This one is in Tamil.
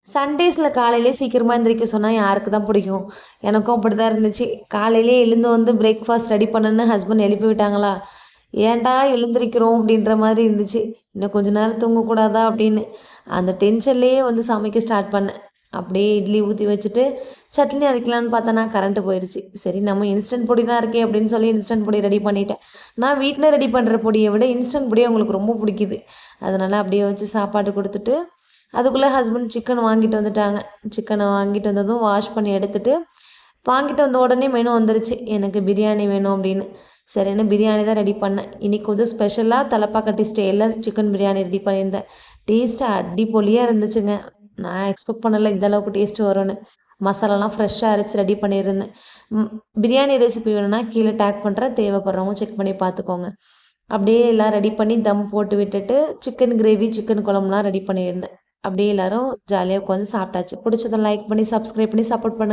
சண்டேஸில் காலையிலே சீக்கிரமாக எந்திரிக்க சொன்னால் யாருக்கு தான் பிடிக்கும்? எனக்கும் அப்படி தான் இருந்துச்சு. காலையிலே எழுந்து வந்து பிரேக்ஃபாஸ்ட் ரெடி பண்ணுன்னு ஹஸ்பண்ட் எழுப்பி விட்டாங்களா, ஏன்டா எழுந்திரிக்கிறோம் அப்படின்ற மாதிரி இருந்துச்சு. இன்னும் கொஞ்ச நேரம் தூங்கக்கூடாதா அப்படின்னு. அந்த டென்ஷன்லேயே வந்து சமைக்க ஸ்டார்ட் பண்ணேன். அப்படியே இட்லி ஊற்றி வச்சுட்டு சட்னி அரைக்கலான்னு பார்த்தேன்னா கரண்ட்டு போயிடுச்சு. சரி நம்ம இன்ஸ்டன்ட் பொடி தான் இருக்கே அப்படின்னு சொல்லி இன்ஸ்டன்ட் பொடி ரெடி பண்ணிட்டேன். நான் வீட்டில் ரெடி பண்ணுற பொடியை விட இன்ஸ்டன்ட் பொடி அவங்களுக்கு ரொம்ப பிடிக்குது. அதனால் அப்படியே வச்சு சாப்பாடு கொடுத்துட்டு அதுக்குள்ளே ஹஸ்பண்ட் சிக்கன் வாங்கிட்டு வந்துட்டாங்க. சிக்கனை வாங்கிட்டு வந்ததும் வாஷ் பண்ணி எடுத்துட்டு வாங்கிட்டு வந்த உடனே மெனு வந்துருச்சு, எனக்கு பிரியாணி வேணும் அப்படின்னு. சரின்னு பிரியாணி தான் ரெடி பண்ணேன். இன்றைக்கி கொஞ்சம் ஸ்பெஷலாக தலப்பாக்கட்டி ஸ்டைலில் சிக்கன் பிரியாணி ரெடி பண்ணியிருந்தேன். டேஸ்ட்டு அடிப்பொலியாக இருந்துச்சுங்க. நான் எக்ஸ்பெக்ட் பண்ணலை இந்த அளவுக்கு டேஸ்ட்டு வரும்னு. மசாலாலாம் ஃப்ரெஷ்ஷாக அரைச்சி ரெடி பண்ணியிருந்தேன். பிரியாணி ரெசிபி வேணும்னா கீழே டேக் பண்ணுறேன், தேவைப்படுறவங்க செக் பண்ணி பார்த்துக்கோங்க. அப்படியே எல்லாம் ரெடி பண்ணி தம் போட்டு விட்டுட்டு சிக்கன் கிரேவி சிக்கன் குழம்புலாம் ரெடி பண்ணியிருந்தேன். அப்படியே எல்லாரும் ஜாலியாக உட்காந்து சாப்பிட்டாச்சு. பிடிச்சதை லைக் பண்ணி சப்ஸ்கிரைப் பண்ணி சப்போர்ட் பண்ணுங்கள்.